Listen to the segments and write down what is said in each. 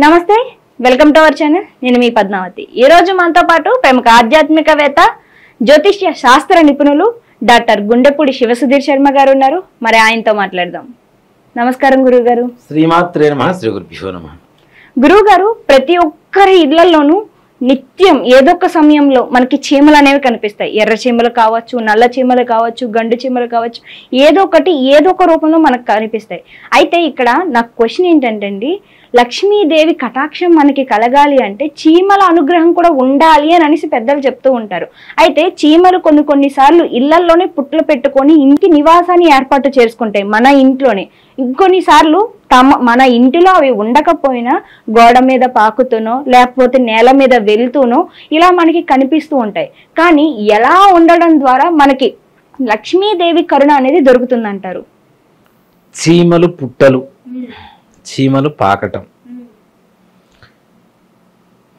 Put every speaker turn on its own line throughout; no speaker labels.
నమస్తే, welcome to our channel. నేను మీ పద్మావతి. ఈ రోజు మనతో పాటు ప్రముఖ ఆధ్యాత్మికవేత్త, జ్యోతిష్య శాస్త్ర నిపుణులు డాక్టర్ గుండెపూడి శివసుధీర్ శర్మ గారు ఉన్నారు. మరి ఆయనతో మాట్లాడదాం. నమస్కారం గురువు గారు.
శ్రీమాత్రే నమః. శ్రీ గురుభ్యో నమః.
గురువు గారు, ప్రతి ఒక్కరి ఇళ్లలోనూ నిత్యం ఏదో ఒక సమయంలో మనకి చీమలు అనేవి కనిపిస్తాయి. ఎర్ర చీమలు కావచ్చు, నల్ల చీమలు కావచ్చు, గండు చీమలు కావచ్చు, ఏదో ఒక రూపంలో మనకు కనిపిస్తాయి. అయితే ఇక్కడ నాకు క్వశ్చన్ ఏంటంటే అండి, లక్ష్మీదేవి కటాక్షం మనకి కలగాలి అంటే చీమల అనుగ్రహం కూడా ఉండాలి అని అనేసి పెద్దలు చెప్తూ ఉంటారు. అయితే చీమలు కొన్నిసార్లు ఇళ్లల్లోనే పుట్లు పెట్టుకొని ఇంటి నివాసాన్ని ఏర్పాటు చేసుకుంటాయి మన ఇంట్లోనే. ఇంకొన్నిసార్లు మన ఇంటిలో అవి ఉండకపోయినా గోడ మీద పాకుతూనో లేకపోతే నేల మీద వెళ్తూనో ఇలా మనకి కనిపిస్తూ ఉంటాయి. కానీ ఎలా ఉండడం ద్వారా మనకి లక్ష్మీదేవి కరుణ అనేది దొరుకుతుందంటారు?
చీమలు పుట్టలు, చీమలు పాకటం,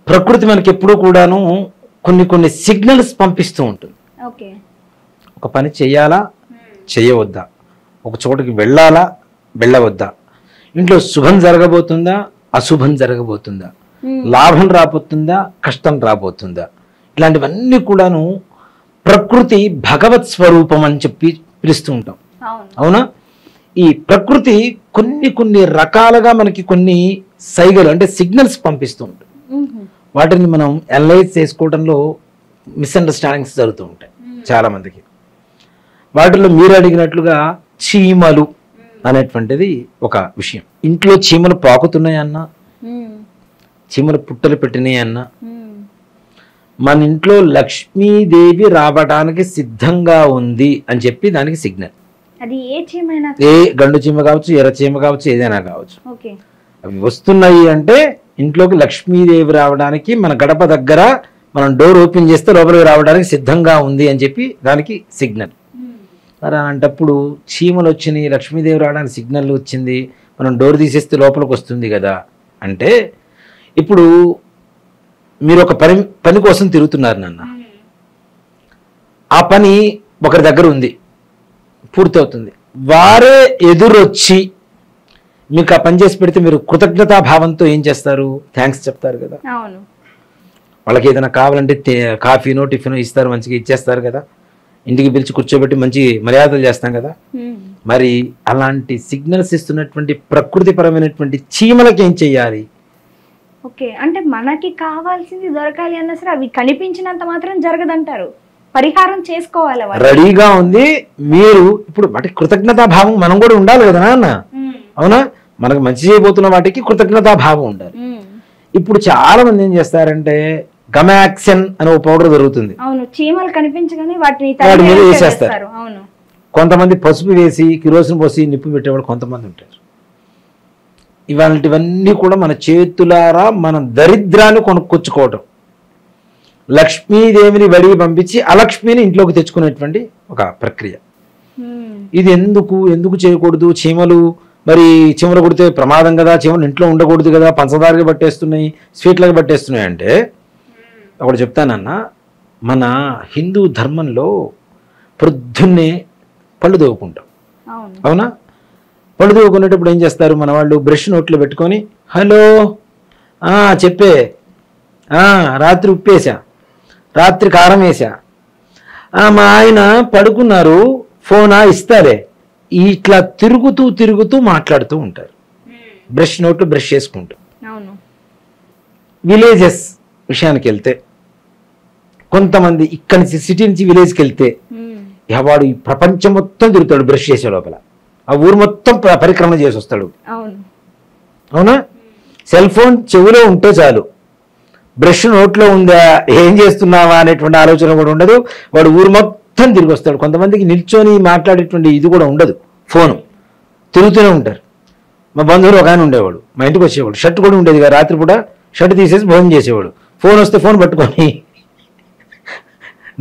ప్రకృతి మనకి ఎప్పుడూ కూడాను కొన్ని సిగ్నల్స్ పంపిస్తూ ఉంటుంది. ఒక పని చెయ్యాలా, చేయవద్దా, ఒక చోటుకి వెళ్ళాలా, వెళ్ళవద్దా, ఇంట్లో శుభం జరగబోతుందా, అశుభం జరగబోతుందా, లాభం రాబోతుందా, కష్టం రాబోతుందా, ఇలాంటివన్నీ కూడాను ప్రకృతి భగవత్ స్వరూపం అని చెప్పి పిలుస్తూ ఉంటాం. అవునా? ఈ ప్రకృతి కొన్ని రకాలుగా మనకి కొన్ని సైగలు అంటే సిగ్నల్స్ పంపిస్తూ ఉంటుంది. వాటిని మనం అనలైజ్ చేసుకోవడంలో మిస్అండర్స్టాండింగ్స్ జరుగుతూ ఉంటాయి చాలా మందికి. వాటిలో మీరు అడిగినట్లుగా చీమలు అనేటువంటిది ఒక విషయం. ఇంట్లో చీమలు పాకుతున్నాయన్నా, చీమలు పుట్టలు పెట్టినాయన్నా, మన ఇంట్లో లక్ష్మీదేవి రావడానికి సిద్ధంగా ఉంది అని చెప్పి దానికి సిగ్నల్.
అది ఏ చీమైనా,
ఏ గండు చీమ కావచ్చు, ఎర్ర చీమ కావచ్చు, ఏదైనా కావచ్చు, అవి వస్తున్నాయి అంటే ఇంట్లోకి లక్ష్మీదేవి రావడానికి మన గడప దగ్గర మనం డోర్ ఓపెన్ చేస్తే లోపలికి రావడానికి సిద్ధంగా ఉంది అని చెప్పి దానికి సిగ్నల్. మరి అలాంటప్పుడు చీమలు వచ్చినాయి, లక్ష్మీదేవి రావడానికి సిగ్నల్ వచ్చింది, మనం డోర్ తీసేస్తే లోపలికి వస్తుంది కదా అంటే, ఇప్పుడు మీరు ఒక పని కోసం తిరుగుతున్నారు నాన్న, ఆ పని ఒకరి దగ్గర ఉంది, పూర్తవుతుంది, వారే ఎదురొచ్చి మీకు ఆ పని చేసి పెడితే మీరు కృతజ్ఞతాభావంతో ఏం చేస్తారు? థ్యాంక్స్ చెప్తారు కదా. వాళ్ళకి ఏదైనా కావాలంటే కాఫీనో టిఫినో ఇస్తారు, మంచిగా ఇచ్చేస్తారు కదా, ఇంటికి పిలిచి కూర్చోబెట్టి మంచి మర్యాదలు చేస్తాం కదా. మరి అలాంటి సిగ్నల్స్ ఇస్తున్నటువంటి ప్రకృతిపరమైనటువంటి చీమలకి ఏం చెయ్యాలి?
అంటే మనకి కావాల్సింది దొరకాలి అన్నా సరే అవి కనిపించినంత మాత్రం జరగదంటారు, పరిహారం చేసుకోవాలి.
రెడీగా ఉంది మీరు. ఇప్పుడు వాటికి కృతజ్ఞతాభావం మనం కూడా ఉండాలి కదా నాన్న. అవునా? మనకు మంచి చేయబోతున్న వాటికి కృతజ్ఞతాభావం ఉండాలి. ఇప్పుడు చాలా మంది ఏం చేస్తారంటే గమాక్సిన్ అనే ఒక పౌడర్ దొరుకుతుంది,
చీమలు కనిపించగానే వాటి
మీద వేసేస్తారు. కొంతమంది పసుపు వేసి కిరోసిన్ పోసి నిప్పు పెట్టేవాడు కొంతమంది ఉంటారు. ఇవాళవన్నీ కూడా మన చేతులారా మనం దరిద్రాన్ని కొనుక్కొచ్చుకోవటం, లక్ష్మీదేవిని వడిగి పంపించి అలక్ష్మిని ఇంట్లోకి తెచ్చుకునేటువంటి ఒక ప్రక్రియ. ఇది ఎందుకు చేయకూడదు? చీమలు కుడితే ప్రమాదం కదా, చీమలు ఇంట్లో ఉండకూడదు కదా, పంచదారగా పట్టేస్తున్నాయి, స్వీట్లుగా పట్టేస్తున్నాయి అంటే ఒకటి చెప్తానన్నా, మన హిందూ ధర్మంలో ప్రొద్దున్నే పళ్ళు తోవుకుంటాం. అవునా? పళ్ళు తోవుకునేటప్పుడు ఏం చేస్తారు మన వాళ్ళు? బ్రష్ నోట్లో పెట్టుకొని, హలో చెప్పే, రాత్రి ఉప్పేసా, రాత్రి కారం వేసా, మా ఆయన పడుకున్నారు, ఫోనా ఇస్తారే, ఇట్లా తిరుగుతూ మాట్లాడుతూ ఉంటారు. బ్రష్ నోట్లో బ్రష్ చేసుకుంటూ. విలేజెస్ విషయానికి వెళ్తే కొంతమంది ఇక్కడి నుంచి సిటీ నుంచి విలేజ్కి వెళ్తే వాడు ఈ ప్రపంచం మొత్తం తిరుగుతాడు బ్రష్ చేసే లోపల, ఆ ఊరు మొత్తం పరిక్రమణ చేసి వస్తాడు. అవునా? సెల్ ఫోన్ చెవిలో ఉంటే చాలు, బ్రష్ నోట్లో ఉందా, ఏం చేస్తున్నావా అనేటువంటి ఆలోచన కూడా ఉండదు, వాడు ఊరు మొత్తం తిరిగి వస్తాడు. కొంతమందికి నిల్చొని మాట్లాడేటువంటి ఇది కూడా ఉండదు, ఫోను తిరుగుతూనే ఉంటారు. మా బంధువులు ఒక ఆయన ఉండేవాడు, మా ఇంటికి వచ్చేవాడు, షర్ట్ కూడా ఉండేది కదా, రాత్రి కూడా షర్ట్ తీసేసి భోజనం చేసేవాడు, ఫోన్ వస్తే ఫోన్ పట్టుకొని.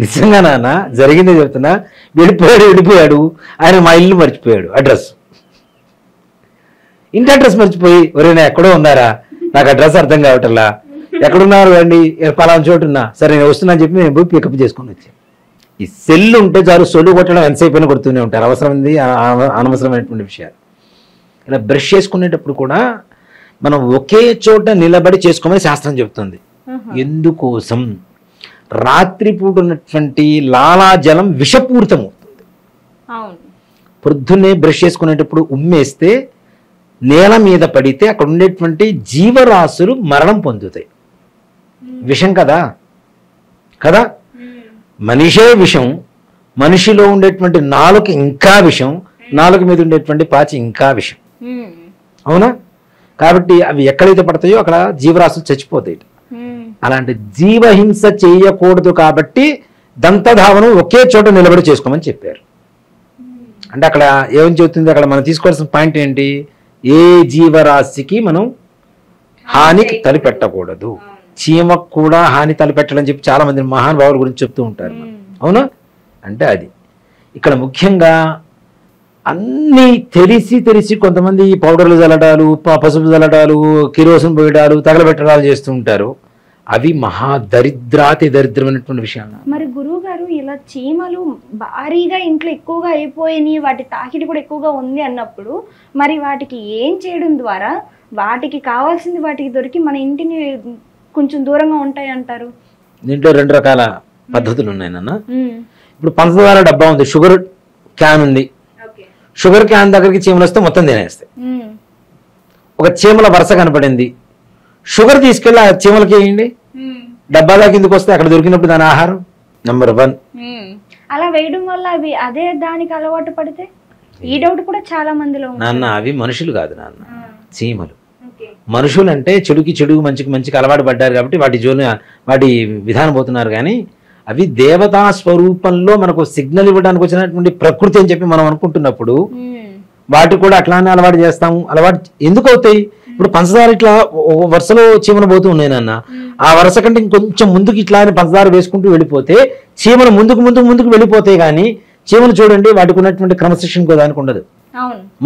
నిజంగా నాన్న జరిగిందే చెప్తున్నా, వెళ్ళిపోయాడు ఆయన. మా ఇల్లు మర్చిపోయాడు, ఇంటి అడ్రస్ మర్చిపోయి, ఒరేనా ఎక్కడో ఉన్నారా, నాకు అడ్రస్ అర్థం కావటల్లా, ఎక్కడున్నారు అండి, పలానా చోటు ఉన్నా, సరే నేను వస్తున్నా అని చెప్పి నేను పోయి పికప్ చేసుకొని వచ్చాను. ఈ సెల్ ఉంటే చాలు, సొల్లు కొట్టడం ఎంతసేపు అయినా కొడుతూనే ఉంటారు, అవసరమైనది అనవసరమైనటువంటి విషయాలు. ఇలా బ్రష్ చేసుకునేటప్పుడు కూడా మనం ఒకే చోట నిలబడి చేసుకోమని శాస్త్రం చెబుతుంది. ఎందుకోసం? రాత్రిపూట ఉన్నటువంటి లాలాజలం విషపూరితం అవుతుంది. పొద్దున్నే బ్రష్ చేసుకునేటప్పుడు ఉమ్మేస్తే నేల మీద పడితే అక్కడ ఉండేటువంటి జీవరాశులు మరణం పొందుతాయి. విషం కదా కదా, మనిషే విషం, మనిషిలో ఉండేటువంటి నాలుక ఇంకా విషం, నాలుక మీద ఉండేటువంటి పాచి ఇంకా విషం. అవునా? కాబట్టి అవి ఎక్కడైతే పడతాయో అక్కడ జీవరాశులు చచ్చిపోతాయి. అలాంటి జీవహింస చేయకూడదు కాబట్టి దంతధావనం ఒకే చోట నిలబడి చేసుకోమని చెప్పారు. అంటే అక్కడ ఏమని చెబుతుంది? అక్కడ మనం తీసుకోవాల్సిన పాయింట్ ఏంటి? ఏ జీవరాశికి మనం హాని తలపెట్టకూడదు, చీమకు కూడా హాని తలపెట్టాలని చెప్పి చాలా మంది మహానుభావుల గురించి చెప్తూ ఉంటారు. అవునా? అంటే అది ఇక్కడ ముఖ్యంగా అన్నీ తెలిసి కొంతమంది పౌడర్లు చల్లడాలు, పసుపు చల్లడాలు, కిరోసిన్ పోయడాలు, తగలబెట్టడాలు చేస్తూ ఉంటారు. అవి మహా దరిద్రమైనటువంటి విషయాలు.
మరి గురువు గారు, ఇలా చీమలు భారీగా ఇంట్లో ఎక్కువగా అయిపోయినాయి, వాటి తాకిడి కూడా ఎక్కువగా ఉంది అన్నప్పుడు మరి వాటికి ఏం చేయడం ద్వారా వాటికి కావాల్సింది వాటికి దొరికి మన ఇంటిని కొంచెం దూరంగా ఉంటాయి అంటారు?
దీంట్లో 2 రకాల పద్ధతులు ఉన్నాయి నాన్న. ఇప్పుడు పంచదార డబ్బా ఉంది, షుగర్ క్యాన్ ఉంది. షుగర్ క్యాన్ దగ్గరికి చీమలు వస్తే మొత్తం తినేస్తాయి. ఒక చీమల వరుస కనపడింది, షుగర్ తీసుకెళ్ళి ఆ చీమలకి వేయండి, డబ్బాలా కిందకి వస్తే అక్కడ దొరికినప్పుడు దాని ఆహారం నెంబర్ 1.
అలా వేయడం వల్ల అవి అదే దానికి అలవాటు పడితే ఈ డౌట్ కూడా చాలా మందిలో
నాన్న. అవి మనుషులు కాదు నాన్న, చీమలు. మనుషులు అంటే చెడుకి చెడు, మంచికి మంచికి అలవాటు పడ్డారు కాబట్టి వాటి విధానం పోతున్నారు. కానీ అవి దేవతా స్వరూపంలో మనకు సిగ్నల్ ఇవ్వడానికి వచ్చినటువంటి ప్రకృతి అని చెప్పి మనం అనుకుంటున్నప్పుడు వాటి కూడా అట్లానే అలవాటు చేస్తాము. అలవాటు ఎందుకు అవుతాయి? ఇప్పుడు పంచదార ఇట్లా వరుసలో చీమలు పోతూ ఉన్నాయి నాన్న, ఆ వరుస కంటే ఇంకొంచెం ముందుకు ఇట్లా పంచదార వేసుకుంటూ వెళ్ళిపోతే చీమలు ముందుకు వెళ్ళిపోతాయి. కానీ చీమలు చూడండి, వాటికి ఉన్నటువంటి క్రమశిక్షణ కూడా దానికి ఉండదు.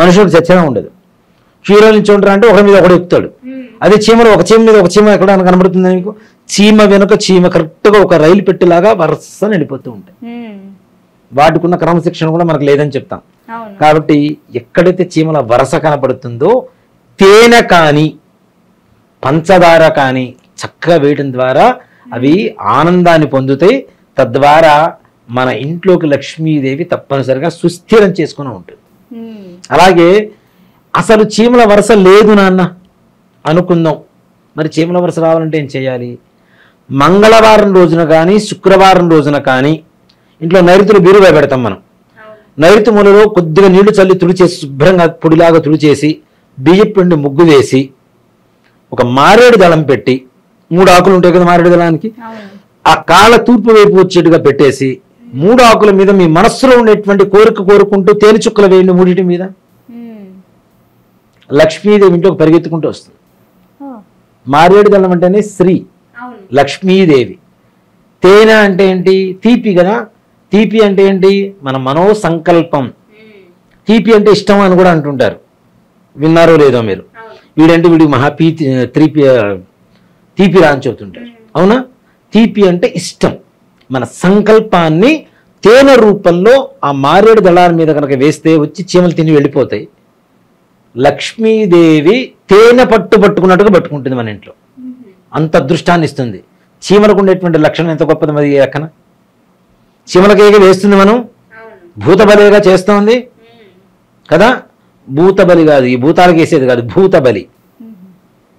మనుషులకు చచ్చగా ఉండదు. చీమలు నుంచి ఉంటారా అంటే ఒకరి మీద ఒకడు ఎక్కుతాడు. అదే చీమలు ఒక చీమ మీద ఒక చీమ ఎక్కడ కనబడుతుంది మీకు? చీమ వెనుక చీమ కరెక్ట్గా ఒక రైలు పెట్టేలాగా వరుస వెళ్ళిపోతూ ఉంటాయి. వాటికి ఉన్న క్రమశిక్షణ కూడా మనకు లేదని చెప్తాం. కాబట్టి ఎక్కడైతే చీమల వరస కనపడుతుందో తేనె కానీ పంచదార కానీ చక్కగా వేయడం ద్వారా అవి ఆనందాన్ని పొందుతాయి. తద్వారా మన ఇంట్లోకి లక్ష్మీదేవి తప్పనిసరిగా సుస్థిరం చేసుకుని ఉంటుంది. అలాగే అసలు చీమల వరస లేదు నాన్న అనుకుందాం, మరి చీమల వరస రావాలంటే ఏం చేయాలి? మంగళవారం రోజున కానీ శుక్రవారం రోజున కానీ ఇంట్లో నైరుతులు బీరువా పెడతాం మనం. నైరుతి మూలలో కొద్దిగా నీళ్లు చల్లి తుడిచేసి శుభ్రంగా పొడిలాగా తుడిచేసి బియ్యపు పిండి ముగ్గు వేసి ఒక మారేడు దళం పెట్టి, 3 ఆకులు ఉంటాయి కదా మారేడు దళానికి, ఆ కాళ్ళ తూర్పు వైపు వచ్చేట్టుగా పెట్టేసి 3 ఆకుల మీద మీ మనస్సులో ఉండేటువంటి కోరిక కోరుకుంటూ తేనె చుక్కలు వేయండి 3 మీద. లక్ష్మీదేవి ఇంట్లోకి పరిగెత్తుకుంటూ వస్తుంది. మారేడు దళం అంటేనే శ్రీ లక్ష్మీదేవి. తేనె అంటే ఏంటి? తీపి కదా. తీపి అంటే ఏంటి? మన మనోసంకల్పం. తీపి అంటే ఇష్టం అని కూడా అంటుంటారు, విన్నారో లేదో మీరు. వీడంటే వీడికి తీపిరా అని చెబుతుంటారు. అవునా? తీపి అంటే ఇష్టం. మన సంకల్పాన్ని తేనె రూపంలో ఆ మారేడు దళాల మీద కనుక వేస్తే వచ్చి చీమలు తిని వెళ్ళిపోతాయి. లక్ష్మీదేవి తేనె పట్టుకున్నట్టుగా పట్టుకుంటుంది మన ఇంట్లో, అంత అదృష్టాన్ని ఇస్తుంది. చీమలకు ఉండేటువంటి లక్షణం ఎంత గొప్పది మరి అక్కన. చీమలకేగా వేస్తుంది, మనం భూతబలిగా చేస్తోంది కదా. భూతబలి కాదు, ఈ భూతాలకు వేసేది కాదు, భూతబలి.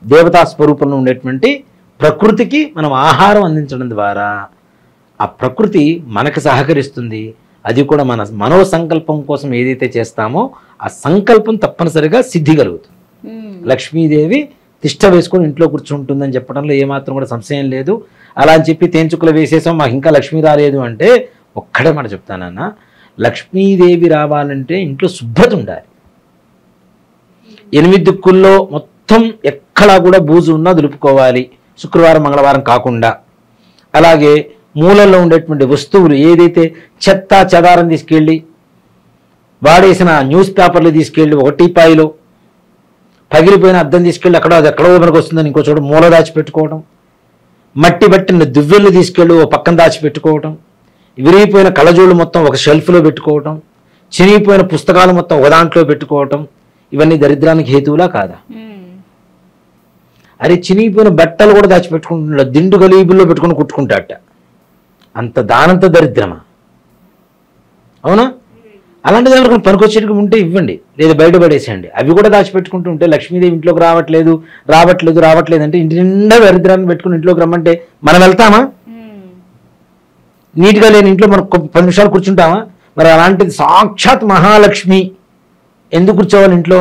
దేవతా స్వరూపంలో ఉండేటువంటి ప్రకృతికి మనం ఆహారం అందించడం ద్వారా ఆ ప్రకృతి మనకు సహకరిస్తుంది. అది కూడా మన మనోసంకల్పం కోసం ఏదైతే చేస్తామో ఆ సంకల్పం తప్పనిసరిగా సిద్ధి కలుగుతుంది. లక్ష్మీదేవి తిష్ట వేసుకొని ఇంట్లో కూర్చుంటుందని చెప్పడంలో ఏమాత్రం కూడా సంశయం లేదు. అలా అని చెప్పి తేంచుకులు వేసేసాం మాకు ఇంకా లక్ష్మీ రాలేదు అంటే ఒక్కడే మాట చెప్తానన్నా, లక్ష్మీదేవి రావాలంటే ఇంట్లో శుభ్రత ఉండాలి. 8 దిక్కుల్లో మొత్తం ఎక్కడా కూడా బూజు ఉన్నా దులుపుకోవాలి, శుక్రవారం మంగళవారం కాకుండా. అలాగే మూలల్లో ఉండేటువంటి వస్తువులు ఏదైతే చెత్త చెదారం తీసుకెళ్ళి వాడేసిన న్యూస్ పేపర్లు తీసుకెళ్ళి ఒక టీపాయిలో, పగిలిపోయిన అద్దం తీసుకెళ్ళి అది ఎక్కడో మనకు వస్తుందని ఇంకో చోట మూల దాచిపెట్టుకోవడం, మట్టి పట్టిన దువ్వెళ్ళు తీసుకెళ్ళి ఓ పక్కన దాచిపెట్టుకోవడం, విరిగిపోయిన కళ్ళజోళ్ళు మొత్తం ఒక షెల్ఫ్లో పెట్టుకోవటం, చిరిగిపోయిన పుస్తకాలు మొత్తం ఒక దాంట్లో పెట్టుకోవటం, ఇవన్నీ దరిద్రానికి హేతువులా కాదా? అరే చినిగిపోయిన బట్టలు కూడా దాచిపెట్టుకుంటున్నాడు, దిండు గలీబుల్లో పెట్టుకుని కుట్టుకుంటాట. అంత దానంత దరిద్రమా? అవునా? అలాంటి దాంట్లో పనికొచ్చేటివి ఉంటే ఇవ్వండి, లేదా బయట పడేసేయండి. అవి కూడా దాచిపెట్టుకుంటూ ఉంటే లక్ష్మీదేవి ఇంట్లోకి రావట్లేదు అంటే ఇంటి నిండా దరిద్రాన్ని పెట్టుకుని ఇంట్లోకి రమ్మంటే మనం వెళ్తామా? నీట్గా లేని ఇంట్లో మనం 10 నిమిషాలు కూర్చుంటామా? మరి అలాంటిది సాక్షాత్ మహాలక్ష్మి ఎందుకు కూర్చోవాలి ఇంట్లో?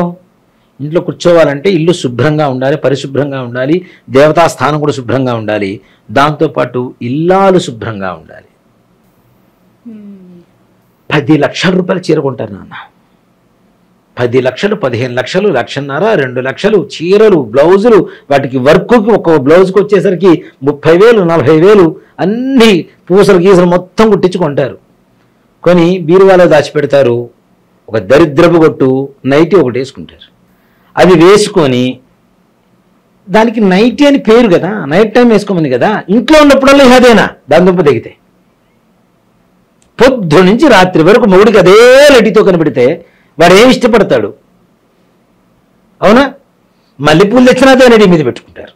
ఇంట్లో కూర్చోవాలంటే ఇల్లు శుభ్రంగా ఉండాలి, పరిశుభ్రంగా ఉండాలి, దేవతా స్థానం కూడా శుభ్రంగా ఉండాలి, దాంతోపాటు ఇల్లాలు శుభ్రంగా ఉండాలి. 10 లక్షల రూపాయలు చీర కొంటారు నాన్న. 10 లక్షలు, 15 లక్షలు, 1,50,000, 2 లక్షలు చీరలు, బ్లౌజులు, వాటికి వర్క్కి ఒక బ్లౌజ్కి వచ్చేసరికి 30,000, 40,000 అన్ని పూసలు గీసలు మొత్తం కుట్టించుకుంటారు. కొని బీరువాలో దాచిపెడతారు. ఒక దరిద్రపు కొట్టు నైటీ ఒకటి వేసుకుంటారు. అది వేసుకొని దానికి నైటీ అని పేరు కదా, నైట్ టైం వేసుకోమని కదా, ఇంట్లో ఉన్నప్పుడల్లా అదేనా దాని దుంప దిగితే పొద్దు నుంచి రాత్రి వరకు మొగుడికి అదే లటితో కనిపెడితే వాడు ఏమి ఇష్టపడతాడు? అవునా? మల్లెపూలు తెచ్చినా అదే నైటీ మీద పెట్టుకుంటారు,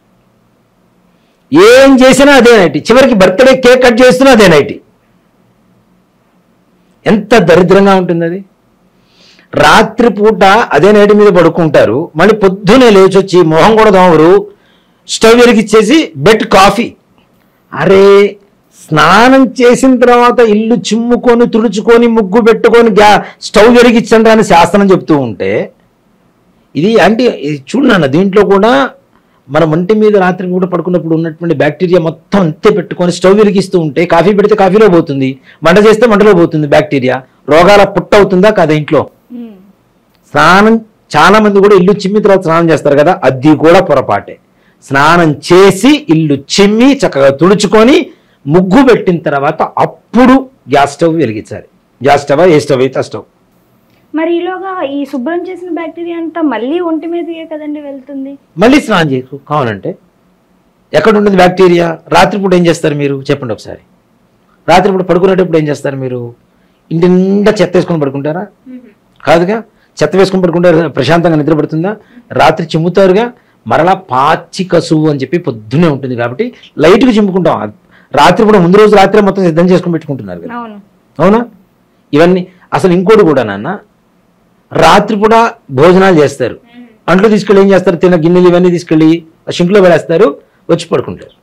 ఏం చేసినా అదే నైటీ, చివరికి బర్త్డే కేక్ కట్ చేస్తున్నా అదే నైటీ. ఎంత దరిద్రంగా ఉంటుంది అది. రాత్రిపూట అదే నైటి మీద పడుకుంటారు, మళ్ళీ పొద్దునే లేచొచ్చి మొహం కూడా దోమరు, స్టవ్ వెలిగిచ్చేసి బెడ్ కాఫీ. అరే స్నానం చేసిన తర్వాత ఇల్లు చిమ్ముకొని తుడుచుకొని ముగ్గు పెట్టుకొని స్టవ్ వెలిగించండి అని శాస్త్రం చెప్తూ ఉంటే ఇది అంటే చూడన్నా, దీంట్లో కూడా మన ఒంటి మీద రాత్రి పూట పడుకున్నప్పుడు ఉన్నటువంటి బ్యాక్టీరియా మొత్తం అంతే పెట్టుకొని స్టవ్ వెలిగిస్తూ ఉంటే కాఫీ పెడితే కాఫీలో పోతుంది, మంట చేస్తే మంటలో పోతుంది బ్యాక్టీరియా, రోగాల పుట్ట అవుతుందా కదా ఇంట్లో? స్నానం చాలా మంది కూడా ఇల్లు చిమ్మి తర్వాత స్నానం చేస్తారు కదా, అది కూడా పొరపాటే. స్నానం చేసి ఇల్లు చిమ్మి చక్కగా తుడుచుకొని ముగ్గు పెట్టిన తర్వాత అప్పుడు గ్యాస్ స్టవ్ వెలిగించాలి. గ్యాస్ స్టవ్ ఏ స్టవ్ అయితే ఆ స్టవ్.
మరి ఈలోగా ఈ శుభ్రం చేసిన బ్యాక్టీరియా అంతా మళ్ళీ ఒంటి మీదకే కదండి వెళ్తుంది.
మళ్ళీ స్నానం చేయకు కావాలంటే. ఎక్కడ ఉంటుంది బ్యాక్టీరియా? రాత్రిపూట ఏం చేస్తారు మీరు చెప్పండి ఒకసారి. రాత్రిపూట పడుకునేటప్పుడు ఏం చేస్తారు మీరు? ఇంటి నిండా చెత్త వేసుకొని పడుకుంటారా? కాదుగా. చెత్త వేసుకొని పడుకుంటారు, ప్రశాంతంగా నిద్రపడుతుందా? రాత్రి చిమ్ముతారుగా. మరలా పాచి కసువు అని చెప్పి పొద్దునే ఉంటుంది కాబట్టి లైట్గా చిమ్ముకుంటాం. రాత్రిపూట ముందు రోజు రాత్రి మొత్తం సిద్ధం చేసుకుని పెట్టుకుంటున్నారు కదా, అవునా? ఇవన్నీ అసలు ఇంకోటి కూడా నాన్న, రాత్రిపూట భోజనాలు చేస్తారు, అంట్లు తీసుకెళ్ళి ఏం చేస్తారు? తిన్న గిన్నెలు ఇవన్నీ తీసుకెళ్ళి షింక్లో పడేస్తారు, వచ్చి పడుకుంటారు.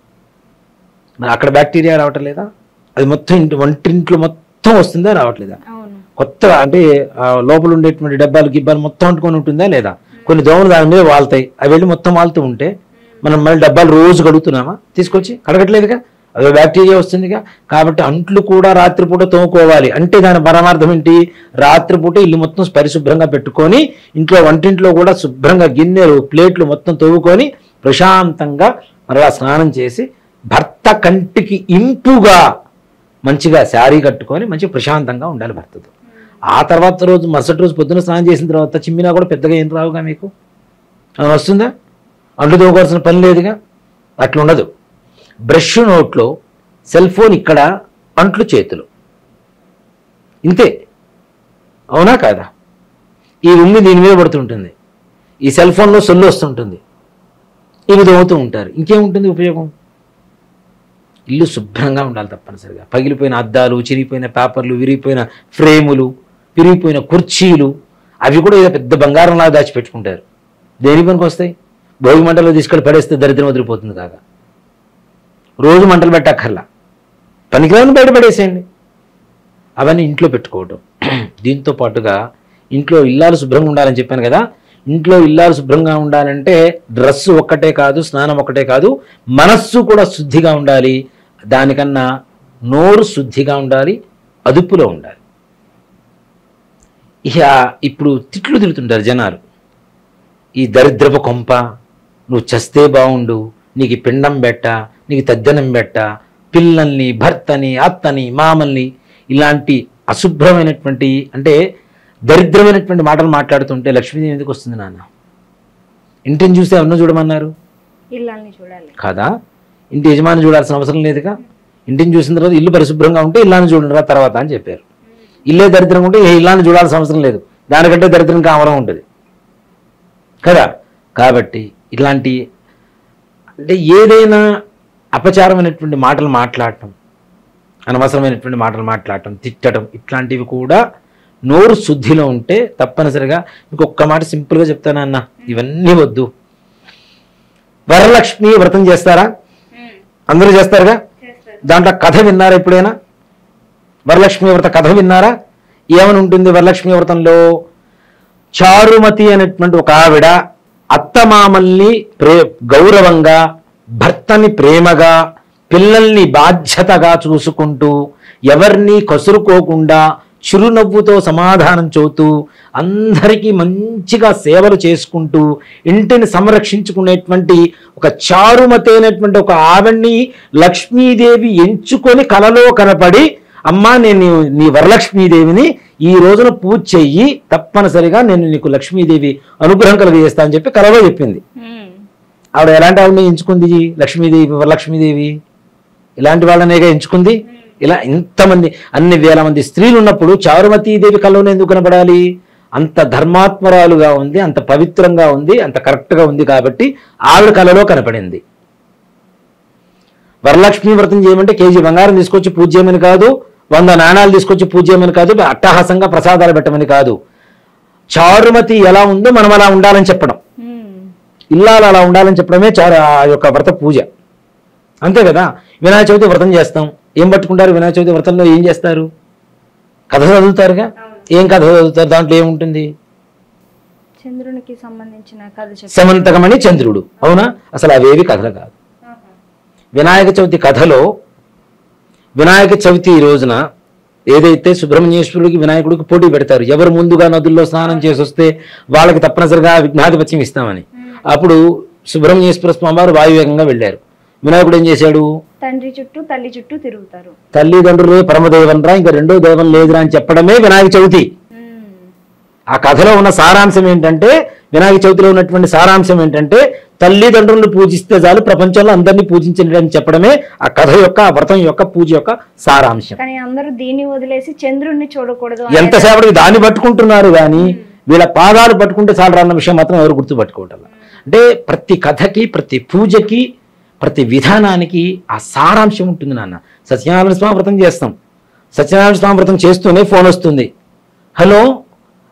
మరి అక్కడ బ్యాక్టీరియా రావటం లేదా? అది మొత్తం వంటింట్లో మొత్తం వస్తుందా రావట్లేదా? కొత్త అంటే లోపల ఉండేటువంటి డబ్బాలు గిబ్బాలు మొత్తం అంటుకొని ఉంటుందా లేదా? కొన్ని దోమలు దాని మీద వాళ్తాయి, అవి వెళ్ళి మొత్తం వాళ్తూ ఉంటే మనం మళ్ళీ డబ్బాలు రోజు కడుగుతున్నామా? తీసుకొచ్చి కడగట్లేదుగా, అదే బ్యాక్టీరియా వస్తుందిగా. కాబట్టి అంట్లు కూడా రాత్రిపూట తోముకోవాలి. అంటే దాని పరమార్థం ఏంటి? రాత్రిపూట ఇల్లు మొత్తం పరిశుభ్రంగా పెట్టుకొని ఇంట్లో వంటింట్లో కూడా శుభ్రంగా గిన్నెలు ప్లేట్లు మొత్తం తోముకొని ప్రశాంతంగా మరలా స్నానం చేసి భర్త కంటికి ఇంపుగా మంచిగా శారీ కట్టుకొని మంచిగా ప్రశాంతంగా ఉండాలి భర్తతో. ఆ తర్వాత రోజు మరుసటి రోజు పొద్దున స్నానం చేసిన తర్వాత చిమ్మినా కూడా పెద్దగా ఏం రావుగా మీకు. వస్తుందా? అంట్లు తోముకోవాల్సిన పని లేదుగా. అట్లా ఉండదు. బ్రష్ నోట్లో, సెల్ ఫోన్ ఇక్కడ, అంట్లు చేతులు, ఇంతే. అవునా కాదా? ఈ ఉమ్మి దీని మీద పడుతుంటుంది, ఈ సెల్ ఫోన్లో సొల్లు వస్తుంటుంది, ఇవి తోముతూ ఉంటారు. ఇంకేముంటుంది ఉపయోగం? ఇల్లు శుభ్రంగా ఉండాలి తప్పనిసరిగా. పగిలిపోయిన అద్దాలు, చిరిగిపోయిన పేపర్లు, విరిగిపోయిన ఫ్రేములు, విరిగిపోయిన కుర్చీలు అవి కూడా ఏదో పెద్ద బంగారంలాగా దాచిపెట్టుకుంటారు. దేని పనికి వస్తాయి? భోగి మంటలో తీసుకెళ్ళి పడేస్తే దరిద్రం వదిలిపోతుంది కాగా. రోజు మంటలు పెట్టక్కర్లా, పనికిరాని బయట పడేసేయండి. అవన్నీ ఇంట్లో పెట్టుకోవటం. దీంతో పాటుగా ఇంట్లో ఇల్లాలు శుభ్రంగా ఉండాలని చెప్పాను కదా. ఇంట్లో ఇల్లాలు శుభ్రంగా ఉండాలంటే డ్రెస్సు ఒక్కటే కాదు, స్నానం ఒక్కటే కాదు, మనస్సు కూడా శుద్ధిగా ఉండాలి. దానికన్నా నోరు శుద్ధిగా ఉండాలి, అదుపులో ఉండాలి. ఇక ఇప్పుడు తిట్లు తిడుతుంటారు జనాలు. ఈ దరిద్రపు కొంప, నువ్వు చస్తే బాగుండు, నీకు పిండం బెట్ట, నీకు తద్దనం బెట్ట, పిల్లల్ని, భర్తని, అత్తని, మామల్ని, ఇలాంటి అశుభ్రమైనటువంటి అంటే దరిద్రమైనటువంటి మాటలు మాట్లాడుతుంటే లక్ష్మీదేవి ఎందుకు వస్తుంది నాన్న? ఇంటిని చూస్తే ఎవరినో చూడమన్నారు కదా? ఇంటి యజమాని చూడాల్సిన అవసరం లేదుగా. ఇంటిని చూసిన తర్వాత ఇల్లు పరిశుభ్రంగా ఉంటే ఇల్లాన్ని చూడరా తర్వాత అని చెప్పారు. ఇల్లే దరిద్రంగా ఉంటే ఇల్లాన్ని చూడాల్సిన అవసరం లేదు, దానికంటే దరిద్రం కావడం ఉంటుంది కదా. కాబట్టి ఇట్లాంటి అంటే ఏదైనా అపచారమైనటువంటి మాటలు మాట్లాడటం, అనవసరమైనటువంటి మాటలు మాట్లాడటం, తిట్టడం, ఇట్లాంటివి కూడా నోరు శుద్ధిలో ఉంటే తప్పనిసరిగా ఇంకొక మాట సింపుల్గా చెప్తానన్న, ఇవన్నీ వద్దు. వరలక్ష్మి వ్రతం చేస్తారా? అందరూ చేస్తారుగా. దాంట్లో కథ విన్నారా ఎప్పుడైనా? వరలక్ష్మి వ్రత కథ విన్నారా? ఏమని ఉంటుంది వరలక్ష్మి వ్రతంలో? చారుమతి అనేటువంటి ఒక ఆవిడ అత్తమామల్ని గౌరవంగా, భర్తని ప్రేమగా, పిల్లల్ని బాధ్యతగా చూసుకుంటూ, ఎవరిని కసురుకోకుండా చిరునవ్వుతో సమాధానం చెబుతూ, అందరికీ మంచిగా సేవలు చేసుకుంటూ, ఇంటిని సంరక్షించుకునేటువంటి ఒక చారుమతి అయినటువంటి ఒక ఆవిడ్ని లక్ష్మీదేవి ఎంచుకొని కలలో కనపడి, అమ్మా నేను నీ వరలక్ష్మీదేవిని ఈ రోజున పూజ చెయ్యి, తప్పనిసరిగా నేను నీకు లక్ష్మీదేవి అనుగ్రహం కలిగజేస్తా అని చెప్పి కలలో చెప్పింది. ఆవిడ ఎలాంటి ఆవిడని ఎంచుకుంది? లక్ష్మీదేవి, వరలక్ష్మీదేవి ఇలాంటి వాళ్ళనేగా ఎంచుకుంది. ఇలా ఇంతమంది అన్ని వేల మంది స్త్రీలు ఉన్నప్పుడు చారుమతీదేవి కల్లోనే ఎందుకు కనపడాలి? అంత ధర్మాత్మరాలుగా ఉంది, అంత పవిత్రంగా ఉంది, అంత కరెక్ట్గా ఉంది కాబట్టి ఆవిడ కలలో కనపడింది. వరలక్ష్మి వ్రతం చేయమంటే కేజీ బంగారం తీసుకొచ్చి పూజ చేయమని కాదు, 100 నాణాలు తీసుకొచ్చి పూజ చేయమని కాదు, అట్టహాసంగా ప్రసాదాలు పెట్టమని కాదు. చారుమతి ఎలా ఉందో మనం అలా ఉండాలని చెప్పడం, ఇల్లాలు అలా ఉండాలని చెప్పడమే ఆ యొక్క వ్రత పూజ. అంతే కదా. వినాయక చవితి వ్రతం చేస్తాం, ఏం పట్టుకుంటారు? వినాయక చవితి వ్రతంలో ఏం చేస్తారు? కథ చదువుతారుగా. ఏం కథ చదువుతారు? దాంట్లో ఏముంటుంది?
చంద్రునికి సంబంధించిన కథ.
సమంతకమణి చంద్రుడు. అవునా? అసలు అవేవి కథలు కాదు. వినాయక చవితి కథలో వినాయక చవితి రోజున ఏదైతే సుబ్రహ్మణ్యేశ్వరుడికి వినాయకుడికి పోటీ పెడతారు, ఎవరు ముందుగా నదుల్లో స్నానం చేసి వస్తే వాళ్ళకి తప్పనిసరిగా విఘ్నాధిపత్యం ఇస్తామని. అప్పుడు సుబ్రహ్మణ్యేశ్వర స్వామి వారు వాయువేగంగా వెళ్ళారు. వినాయకుడు ఏం చేశాడు?
తండ్రి చుట్టూ తల్లి చుట్టూ తిరుగుతారు.
తల్లిదండ్రులే పరమదేవం రా, ఇంకా రెండో దేవం లేదురా అని చెప్పడమే వినాయక చవితి. ఆ కథలో ఉన్న సారాంశం ఏంటంటే, వినాయక చవితిలో ఉన్నటువంటి సారాంశం ఏంటంటే, తల్లిదండ్రులను పూజిస్తే చాలు ప్రపంచంలో అందరినీ పూజించండి అని చెప్పడమే ఆ కథ యొక్క, ఆ వ్రతం యొక్క, పూజ యొక్క సారాంశం.
కానీ అందరూ దీన్ని వదిలేసి చంద్రుడిని చూడకూడదు
ఎంతసేపటికి దాన్ని పట్టుకుంటున్నారు కానీ వీళ్ళ పాదాలు పట్టుకుంటే చాలు అన్న విషయం మాత్రం ఎవరు గుర్తుపట్టుకోవటం. అంటే ప్రతి కథకి, ప్రతి పూజకి, ప్రతి విధానానికి ఆ సారాంశం ఉంటుంది నాన్న. సత్యనారాయణ స్వామి వ్రతం చేస్తాం, సత్యనారాయణ స్వామి వ్రతం చేస్తూనే ఫోన్ వస్తుంది. హలో,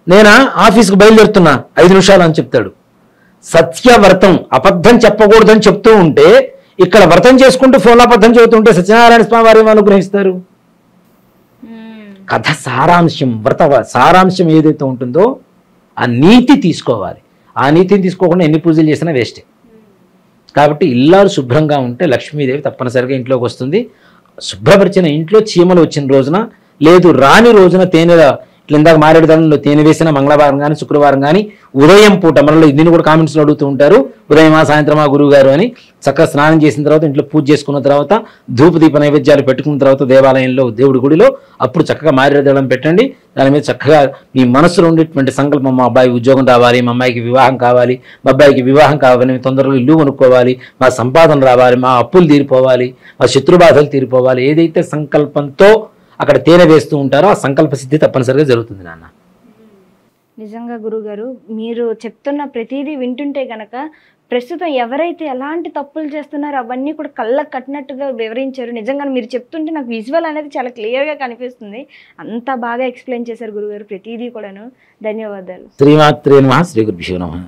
నేనా ఆఫీస్కి బయలుదేరుతున్నా 5 నిమిషాలు అని చెప్తాడు. సత్యవ్రతం, అబద్ధం చెప్పకూడదని చెప్తూ ఉంటే, ఇక్కడ వ్రతం చేసుకుంటూ ఫోన్లో అబద్ధం చెబుతుంటే సత్యనారాయణ స్వామి వారు ఏమో అనుగ్రహిస్తారు? కథ సారాంశం, వ్రత సారాంశం ఏదైతే ఉంటుందో ఆ నీతి తీసుకోవాలి. ఆ నీతిని తీసుకోకుండా ఎన్ని పూజలు చేసినా వేస్టే. కాబట్టి ఇల్లాలు శుభ్రంగా ఉంటే లక్ష్మీదేవి తప్పనిసరిగా ఇంట్లోకి వస్తుంది. శుభ్రపరిచిన ఇంట్లో చీమలు వచ్చిన రోజున, లేదు రాని రోజున తేనెల ఇట్లా ఇందాక మారేడుదనంలో తేనె వేసిన మంగళవారం కానీ, శుక్రవారం కానీ, ఉదయం పూట, మనలో దీన్ని కూడా కామెంట్స్లో అడుగుతూ ఉంటారు, ఉదయమా సాయంత్రమా గురువు గారు అని. చక్కగా స్నానం చేసిన తర్వాత ఇంట్లో పూజ చేసుకున్న తర్వాత, ధూపదీప నైవేద్యాలు పెట్టుకున్న తర్వాత దేవాలయంలో, దేవుడి గుడిలో అప్పుడు చక్కగా మారేడుదళం పెట్టండి. దాని మీద చక్కగా మీ మనసులో ఉండేటువంటి సంకల్పం, మా అబ్బాయి ఉద్యోగం రావాలి, మా అమ్మాయికి వివాహం కావాలి, మా అబ్బాయికి వివాహం కావాలి, తొందరలో ఇల్లు కొనుక్కోవాలి, మా సంపాదన రావాలి, మా అప్పులు తీరిపోవాలి, మా శత్రుబాధలు తీరిపోవాలి, ఏదైతే సంకల్పంతో అక్కడ తేనె వేస్తూ ఉంటారో ఆ సంకల్ప సిద్ధి తప్పనిసరిగా జరుగుతుంది నాన్న.
నిజంగా గురుగారు, మీరు చెప్తున్న ప్రతిదీ వింటుంటే గనక ప్రస్తుతం ఎవరైతే ఎలాంటి తప్పులు చేస్తున్నారో అవన్నీ కూడా కళ్ళకు కట్టినట్టుగా వివరించారు. నిజంగా మీరు చెప్తుంటే నాకు విజువల్ అనేది చాలా క్లియర్గా కనిపిస్తుంది. అంత బాగా ఎక్స్ప్లెయిన్ చేశారు గురుగారు ప్రతిదీ కూడాను. ధన్యవాదాలు.
శ్రీమాత్రే నమః. శ్రీ గురుభ్యో నమః.